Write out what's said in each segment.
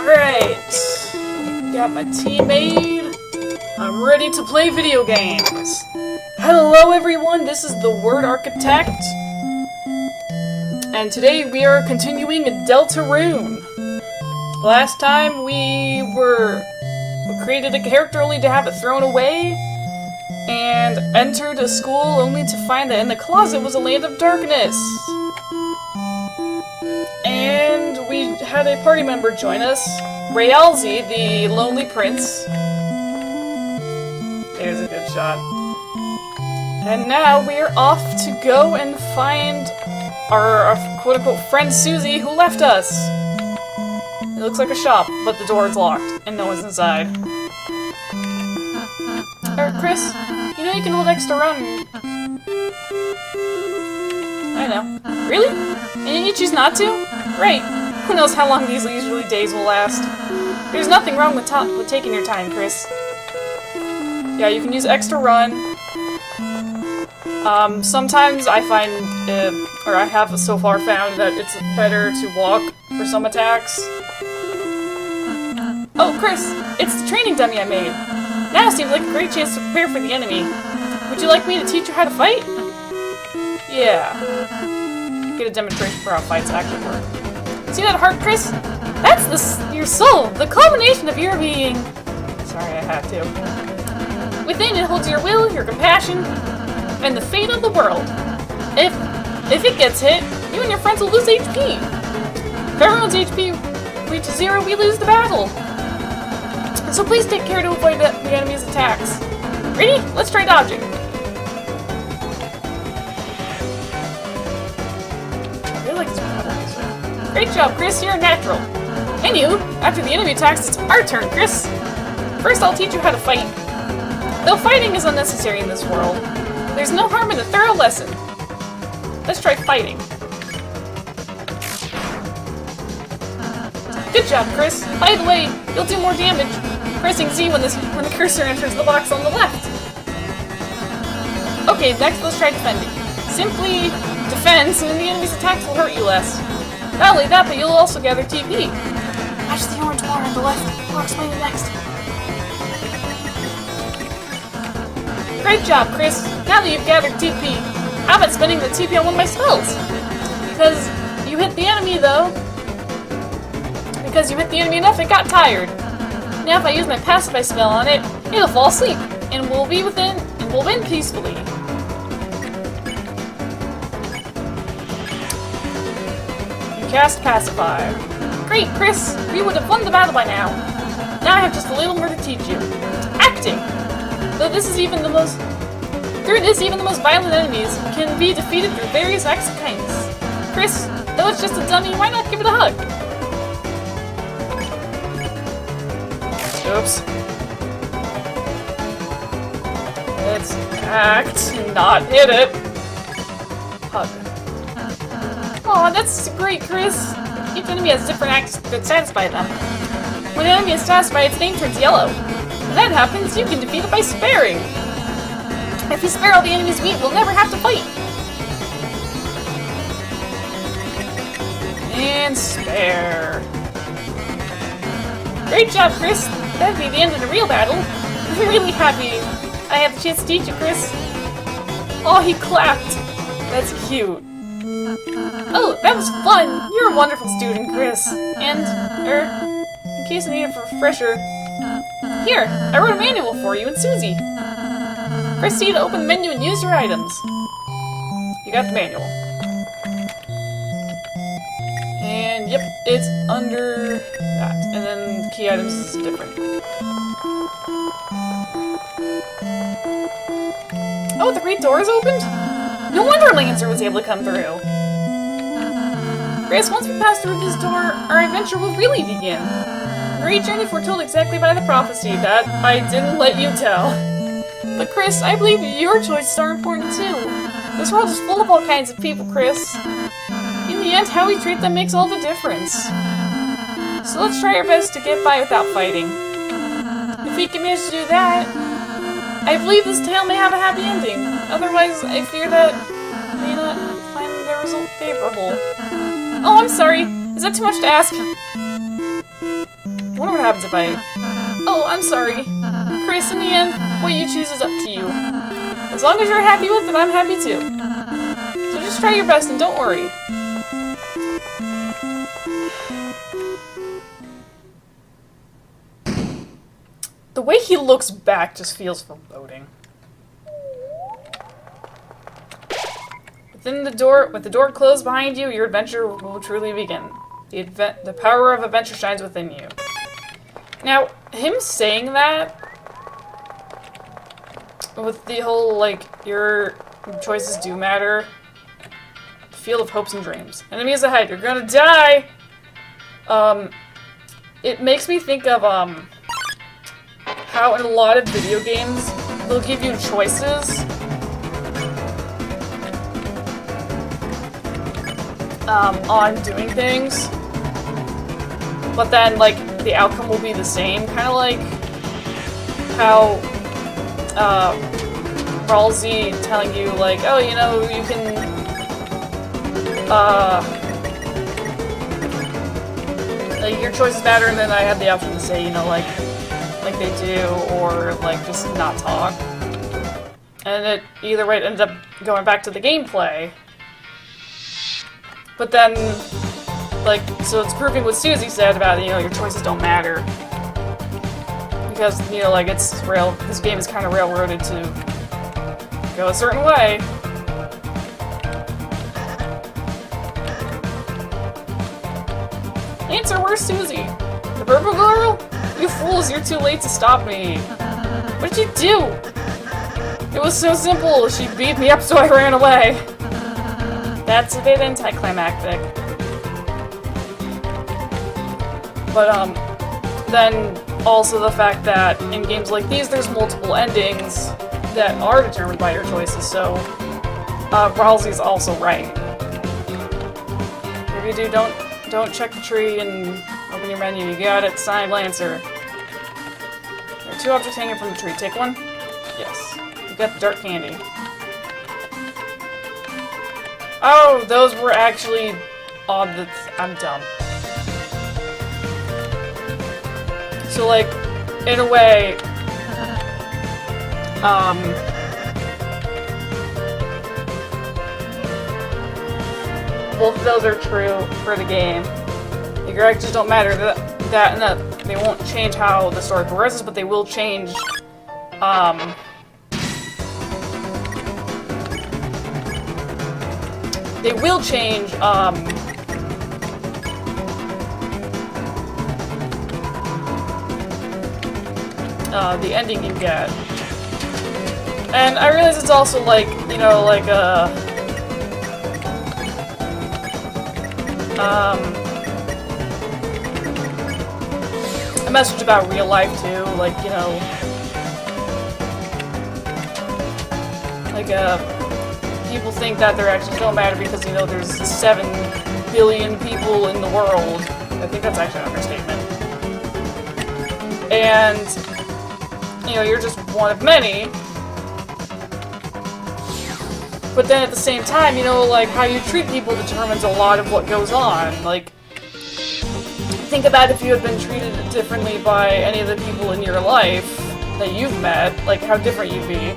Alright. Got my tea made. I'm ready to play video games. Hello everyone, this is the Word Architect. And today we are continuing Deltarune. Last time we created a character only to have it thrown away, and entered a school only to find that in the closet was a land of darkness. And we had a party member join us, Realzy, the Lonely Prince. There's a good shot. And now we are off to go and find our quote-unquote friend Susie, who left us. It looks like a shop, but the door is locked, and no one's inside. Chris, you know you can hold extra run. I know. Really? And you choose not to? Right. Who knows how long these leisurely days will last. There's nothing wrong with taking your time, Chris. Yeah, you can use extra run. Sometimes I find, or I have so far found that it's better to walk for some attacks. Oh, Chris! It's the training dummy I made! Now seems like a great chance to prepare for the enemy. Would you like me to teach you how to fight? Yeah. Get a demonstration for how fights actually work. See that heart, Chris? That's your soul, the culmination of your being. Sorry, I had to. Within it holds your will, your compassion, and the fate of the world. If it gets hit, you and your friends will lose HP. If everyone's HP reaches 0, we lose the battle. So please take care to avoid the enemy's attacks. Ready? Let's try dodging. I really like this one. Great job, Chris. You're a natural. And you, after the enemy attacks, it's our turn, Chris. First, I'll teach you how to fight. Though fighting is unnecessary in this world, there's no harm in a thorough lesson. Let's try fighting. Good job, Chris. By the way, you'll do more damage pressing Z when the cursor enters the box on the left. Okay, next let's try defending. Simply defend, and the enemy's attacks will hurt you less. Not only that, but you'll also gather TP. Watch the orange bar on the left. I'll explain it next. Great job, Chris. Now that you've gathered TP, how about spending the TP on one of my spells? Because you hit the enemy, though. Because you hit the enemy enough, it got tired. Now if I use my pacify spell on it, it'll fall asleep, and we'll win peacefully. You cast pacify. Great, Chris! We would have won the battle by now. Now I have just a little more to teach you. Acting! Through this, even the most violent enemies can be defeated through various acts of kindness. Chris, though it's just a dummy, why not give it a hug? Oops. Let's act, not hit it. Hug. Aw, that's great, Chris. Each enemy has different acts that satisfy them. When an enemy is satisfied, its name turns yellow. When that happens, you can defeat it by sparing. If you spare all the enemy's meat, we'll never have to fight. And spare. Great job, Chris. That'd be the end of the real battle. I'm really happy I had the chance to teach you, Chris. Oh, he clapped. That's cute. Oh, that was fun. You're a wonderful student, Chris. And, in case I need a refresher, here, I wrote a manual for you and Susie. Press C to open the menu and use your items. You got the manual. And yep, it's under that. And then key items is different. Oh, the great door is opened? No wonder Lancer was able to come through. Chris, once we pass through this door, our adventure will really begin. Great journey foretold exactly by the prophecy that I didn't let you tell. But Chris, I believe your choices are important too. This world is full of all kinds of people, Chris. In the end, how we treat them makes all the difference. So let's try our best to get by without fighting. If we can manage to do that, I believe this tale may have a happy ending. Otherwise, I fear that we may not find the result favorable. Oh, I'm sorry. Is that too much to ask? wonder what happens if I... Oh, I'm sorry. Chris, in the end, what you choose is up to you. As long as you're happy with it, I'm happy too. So just try your best and don't worry. The way he looks back just feels foreboding. With the door closed behind you, your adventure will truly begin. The power of adventure shines within you. Now, him saying that, with the whole, like, your choices do matter, field of hopes and dreams. Enemies ahead, you're gonna die! It makes me think of, how in a lot of video games, they'll give you choices. On doing things. But then, like, the outcome will be the same. Kind of like how, Ralsei telling you, like, oh, you know, you can, like, your choices matter, and then I had the option to say, you know, like they do, or, like, just not talk. And it, either way, it ended up going back to the gameplay. But then, like, so it's proving what Susie said about, you know, your choices don't matter. Because, you know, like, this game is kind of railroaded to go a certain way. Answer, where's Susie? The purple girl? You fools, you're too late to stop me. What did you do? It was so simple. She beat me up, so I ran away. That's a bit anticlimactic. But, then also the fact that in games like these, there's multiple endings that are determined by your choices, so, Ralsei's also right. If you do, don't check the tree and open your menu. You got it. Signed, Lancer. There are 2 objects hanging from the tree. Take one? Yes. You got the dark candy. Oh, those were actually I'm dumb. So, like, in a way, both of those are true for the game. The characters don't matter. That they won't change how the story progresses, but they will change, they will change, the ending you get. And I realize it's also like, you know, like, a message about real life, too. Like, you know, like, people think that their actions don't matter because, you know, there's 7 billion people in the world. I think that's actually an understatement. And, you know, you're just one of many. But then at the same time, you know, like, how you treat people determines a lot of what goes on. Like, think about if you had been treated differently by any of the people in your life that you've met, like, how different you'd be.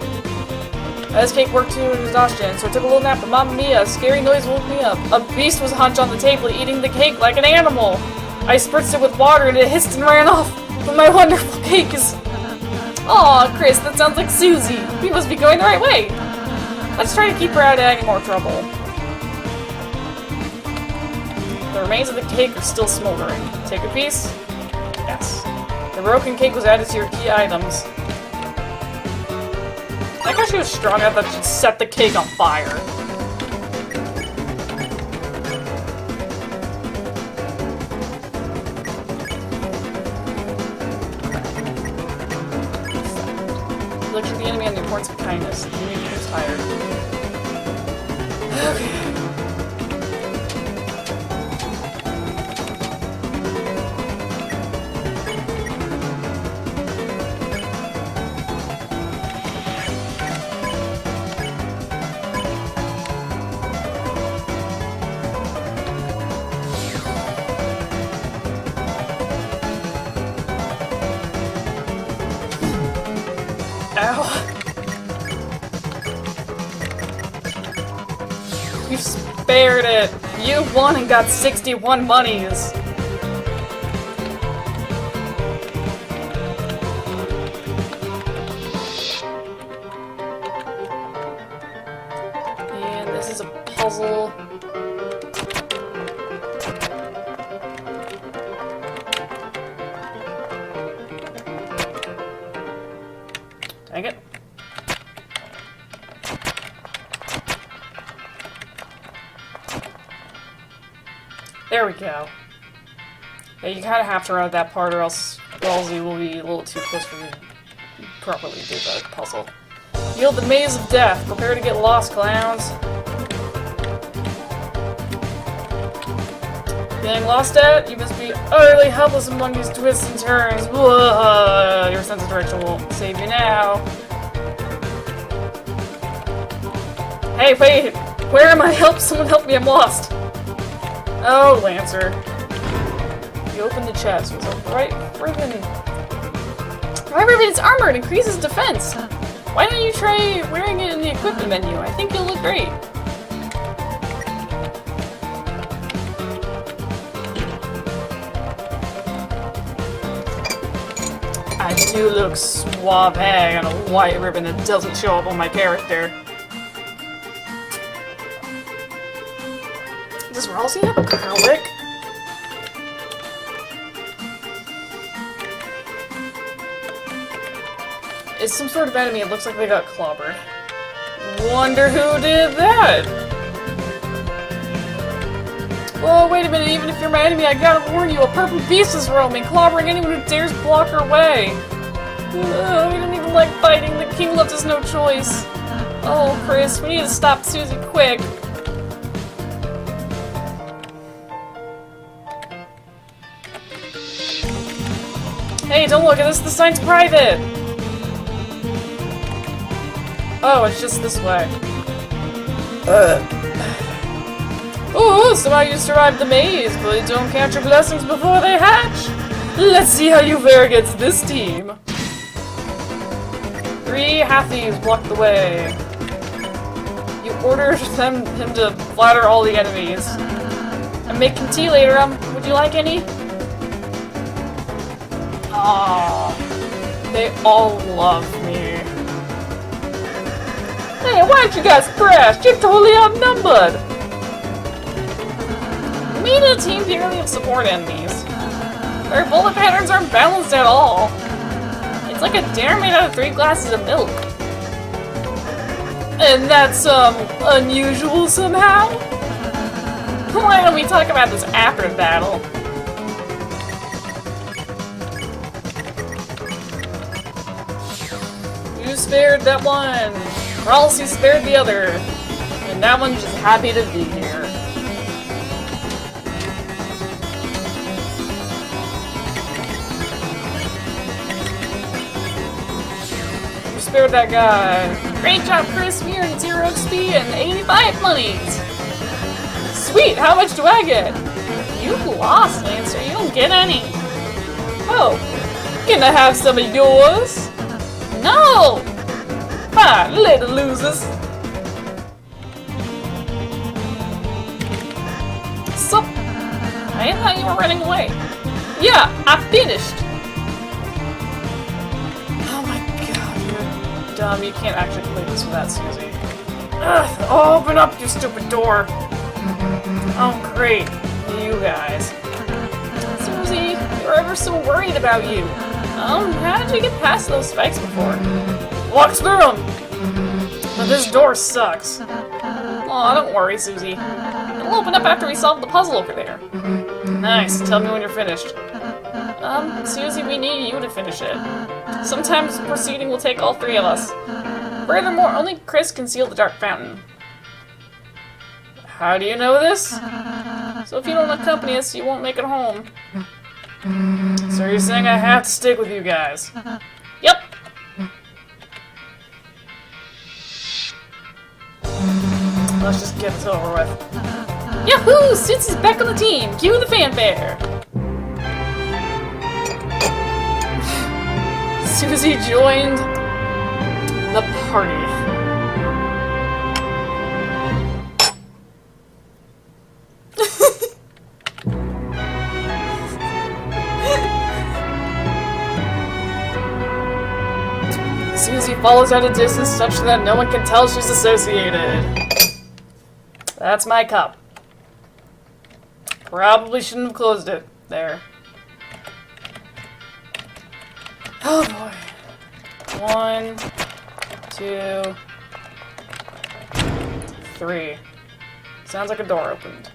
This cake worked too exhaustion, so I took a little nap, but Mamma Mia, a scary noise woke me up. A beast was hunched on the table, eating the cake like an animal. I spritzed it with water and it hissed and ran off, but my wonderful cake is... Aw, Chris, that sounds like Susie. We must be going the right way. Let's try to keep her out of any more trouble. The remains of the cake are still smoldering. Take a piece? Yes. The broken cake was added to your key items. I like how she was strong enough that she'd set the cake on fire. Lecture the enemy on the importance of kindness. The enemy becomes tired. Okay. spared it! You won and got 61 monies! And this is a puzzle. Dang it. There we go. Yeah, you kind of have to run that part or else Rosie will be a little too close for you to properly do the puzzle. Yield the maze of death. Prepare to get lost, clowns. Feeling lost at it? You must be utterly helpless among these twists and turns. Whoa, your sense of direction won't save you now. Hey, wait! Where am I? Help! Someone help me! I'm lost! Oh, Lancer. You open the chest with a bright ribbon. Bright ribbon is armor. It increases defense. Why don't you try wearing it in the equipment menu? I think you'll look great. I do look suave on a white ribbon that doesn't show up on my character. Does Rosie have a garlic? It's some sort of enemy. It looks like they got clobbered. Wonder who did that? Whoa, wait a minute. Even if you're my enemy, I gotta warn you. A purple beast is roaming, clobbering anyone who dares block her way. We don't even like fighting. The king left us no choice. Oh, Chris, we need to stop Susie quick. Hey, don't look at this. The sign's private. Oh, it's just this way. Ooh, somehow you survived the maze, but don't count your blessings before they hatch. Let's see how you fare against this team. 3 half-thieves block the way. You ordered him to flatter all the enemies. I'm making tea later. Would you like any? Aww. They all love me. Hey, why'd you guys crash? You're totally outnumbered! We need a team purely of support enemies. Their bullet patterns aren't balanced at all. It's like a dinner made out of 3 glasses of milk. And that's, unusual somehow? Why don't we talk about this after battle? You spared that one. Rosie spared the other. And that one's just happy to be here. You spared that guy. Great job, Chris. We earned 0 XP and 85 monies. Sweet, how much do I get? You lost, Lancer. You don't get any. Oh, can I have some of yours? No! Fine, little losers. So, I thought you were running away. Yeah, I finished. Oh my god, you're dumb. You can't actually play this without Susie. Ugh, open up, you stupid door. Oh great, you guys. Susie, we were ever so worried about you. How did you get past those spikes before? Walk through them! But this door sucks. Aw, don't worry, Susie. It'll open up after we solve the puzzle over there. Nice, tell me when you're finished. Susie, we need you to finish it. Sometimes proceeding will take all 3 of us. Furthermore, only Chris can seal the dark fountain. How do you know this? So if you don't accompany us, you won't make it home. So you're saying I have to stick with you guys? Yep. Let's just get this over with. Yahoo! Susie's back on the team! Cue the fanfare! Susie joined the party. Susie follows at a distance such that no one can tell she's associated. That's my cup. Probably shouldn't have closed it there. Oh boy. 1, 2, 3. Sounds like a door opened.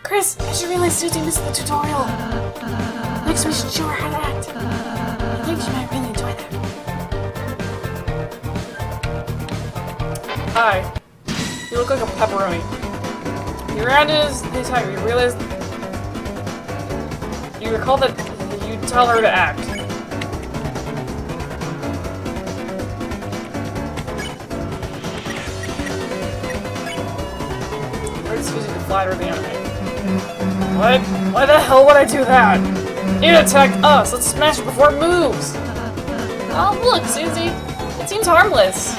Chris, I just realized Susie missed the tutorial. Next we should show her how to act. I think she might really enjoy that. Hi. You look like a pepperoni. You're around this time. You realize... You recall that you tell her to act. Where's Susie to flatter the enemy? What? Why the hell would I do that? It attacked us! Let's smash it before it moves! Oh, look, Susie. It seems harmless.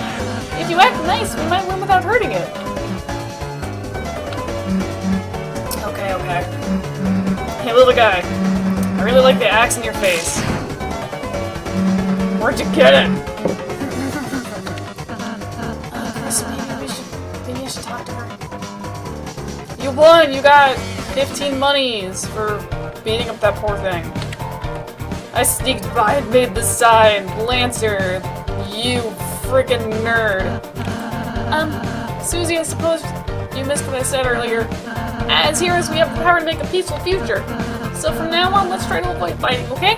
If you act nice, we might win without hurting it. Okay. Hey, little guy. I really like the axe in your face. Where'd you get it? Chris, maybe I should talk to her. You won! You got 15 monies for beating up that poor thing. I sneaked by and made the sign. Lancer, you freaking nerd. Susie, I suppose you missed what I said earlier. As heroes, we have the power to make a peaceful future. So from now on, let's try to avoid fighting, okay?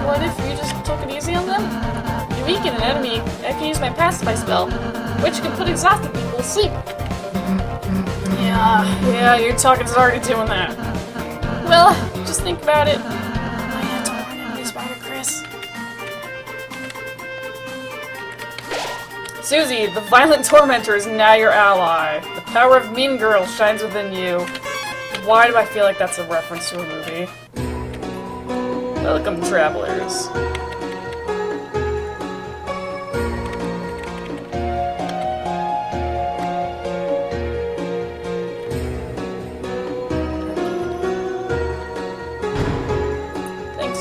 What if you just took it easy on them? You weaken an enemy, I can use my pacify spell, which can put exhausted people to sleep. Yeah, you're talking is already doing that. Well, just think about it. I had to warn enemies about it, Chris. Susie, the violent tormentor is now your ally. The power of Mean Girl shines within you. Why do I feel like that's a reference to a movie? Welcome, travelers. Thanks.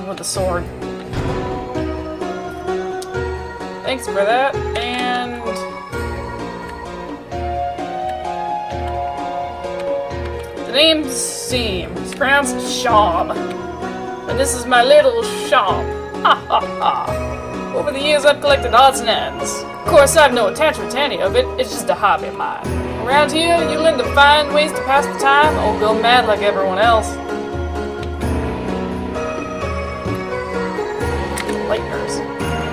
With the sword. Thanks for that, and... The name's Seam. It's pronounced Shawm. And this is my little shop. Ha ha ha. Over the years I've collected odds and ends. Of course I've no attachment to any of it, it's just a hobby of mine. Around here you learn to find ways to pass the time or go mad like everyone else. Lighteners.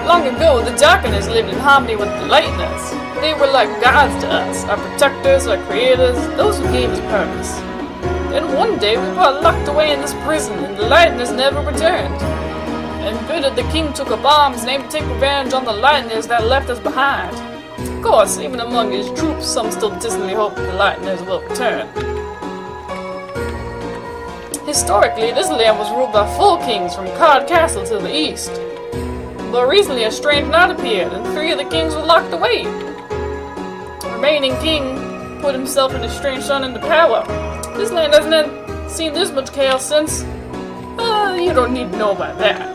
Long ago, the Darkeners lived in harmony with the Lighteners. They were like gods to us, our protectors, our creators, those who gave us purpose. Then one day we got locked away in this prison and the Lighteners never returned. And Bitter the king took up arms and aimed to take revenge on the Lighteners that left us behind. Of course, even among his troops, some still distantly hope that the Lighteners will return. Historically, this land was ruled by full kings from Card Castle to the east. But recently a strange knot appeared, and 3 of the kings were locked away. The remaining king put himself and his strange son into power. This land hasn't seen this much chaos since. You don't need to know about that.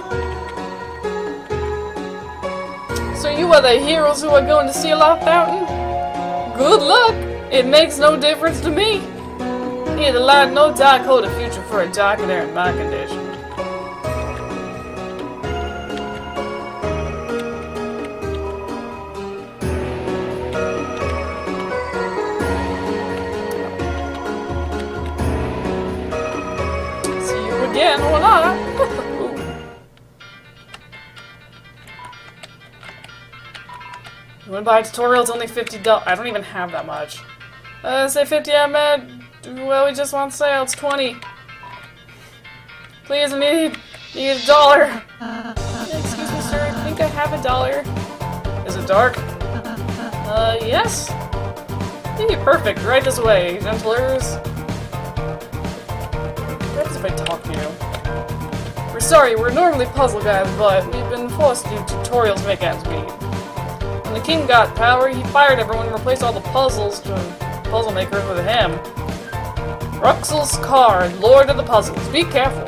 So you are the heroes who are going to seal off Fountain? Good luck! It makes no difference to me. Neither light nor dark hold a future for a darkener in my condition. Again, or not. You wanna buy a tutorial? It's only $50. I don't even have that much. Say 50, I meant. Well, we just want sale. It's 20. Please, I need $1. Excuse me, sir. I think I have $1. Is it dark? Yes. Yeah, perfect. Right this way, gentlers. What if I talk to you? We're sorry, we're normally puzzle guys, but we've been forced to do tutorials to make ends meet. When the king got power, he fired everyone and replaced all the puzzles to puzzle makers with him. Ruxel's card, Lord of the Puzzles. Be careful.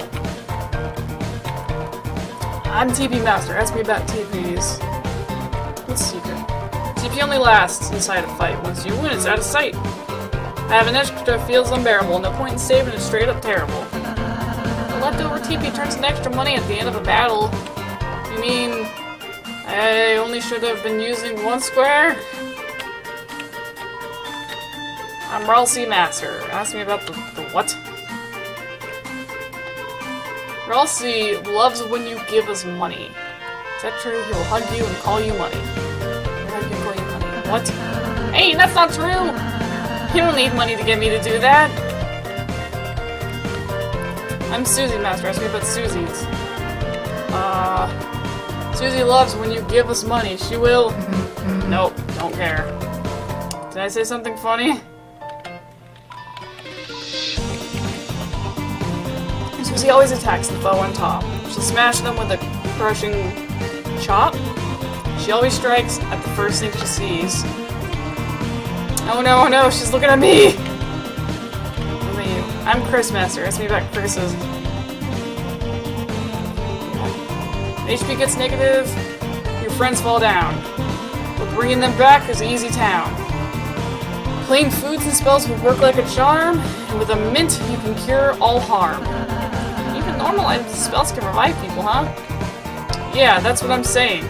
I'm TP Master. Ask me about TPs. What's secret? TP only lasts inside a fight. Once you win, it's out of sight. I have an extra feels unbearable. No point in saving it. Straight up terrible. The leftover TP turns into extra money at the end of a battle. You mean I only should have been using one square? I'm Ralsei Master. Ask me about the what? Ralsei loves when you give us money. Is that true? He will hug you and call you money. He'll hug you and call you money. What? Hey, that's not true! You don't need money to get me to do that. I'm Susie Master. Ask me about Susie's. Susie loves when you give us money. She will... Nope, don't care. Did I say something funny? Susie always attacks the foe on top. She'll smash them with a crushing chop. She always strikes at the first thing she sees. Oh no, oh no, she's looking at me! What about you? I'm Chris Master. Ask me about Chris's. HP gets negative, your friends fall down. But bringing them back is an easy town. Plain foods and spells will work like a charm, and with a mint you can cure all harm. Even normal items and spells can revive people, huh? Yeah, that's what I'm saying.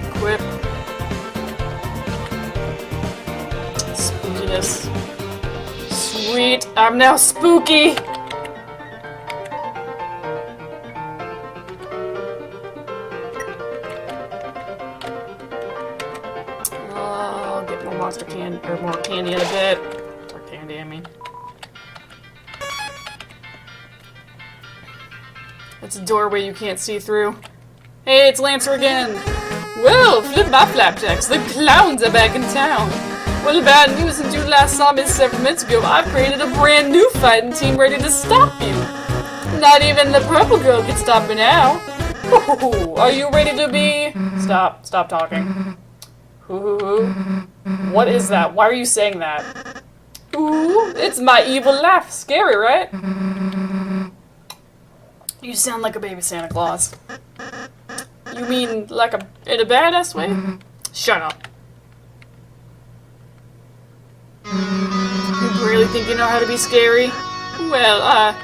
Equip. Spookiness. Sweet, I'm now spooky! I'll get more monster candy, or more candy in a bit. Or candy, I mean. That's a doorway you can't see through. Hey, it's Lancer again! Well, flip my flapjacks, the clowns are back in town! Well, bad news, since you last saw me several minutes ago, I've created a brand new fighting team ready to stop you! Not even the purple girl can stop me now! Ooh, are you ready to be... Stop talking. Ooh, what is that? Why are you saying that? Ooh, it's my evil laugh. Scary, right? You sound like a baby Santa Claus. You mean like in a badass way? Shut up. You really think you know how to be scary? Well,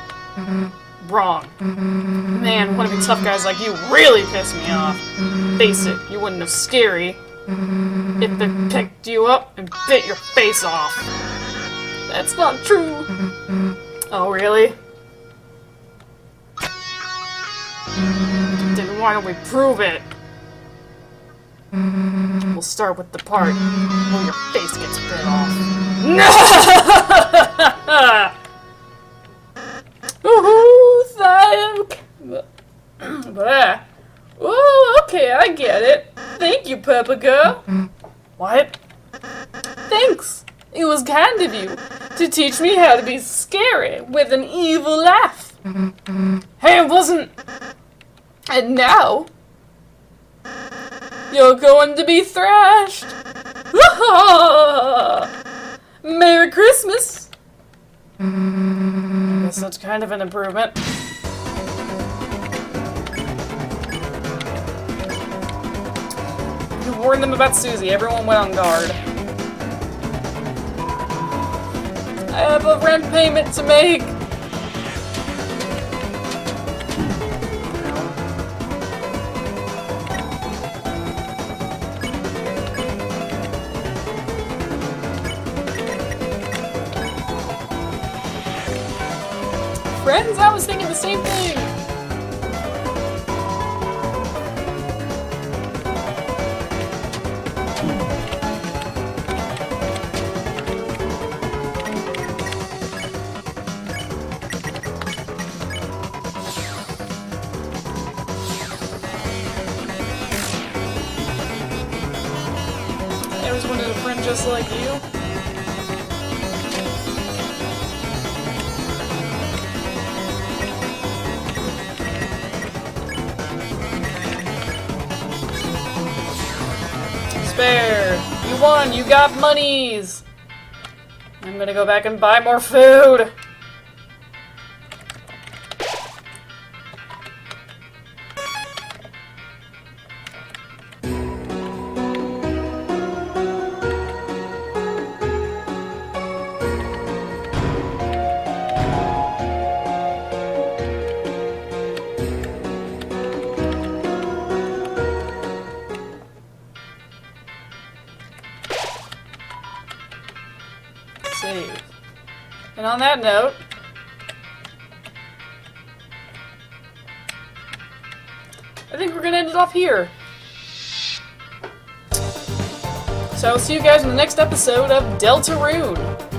wrong. Man, one of you tough guys like you really pissed me off. Face it, you wouldn't have scary if it picked you up and bit your face off. That's not true. Oh, really? Then why don't we prove it? We'll start with the part where your face gets bit off. Woohoo! Oh, okay, I get it. Thank you, Purple Girl. What? Thanks. It was kind of you to teach me how to be scary with an evil laugh. Hey, it wasn't. And now, you're going to be thrashed. Merry Christmas. I guess that's kind of an improvement. You warned them about Susie. Everyone went on guard. I have a rent payment to make. Friends, I was thinking the same thing. I always wanted a friend just like you. Spare. You won! You got monies! I'm gonna go back and buy more food! Save. And on that note, I think we're gonna end it off here. So I'll see you guys in the next episode of Deltarune.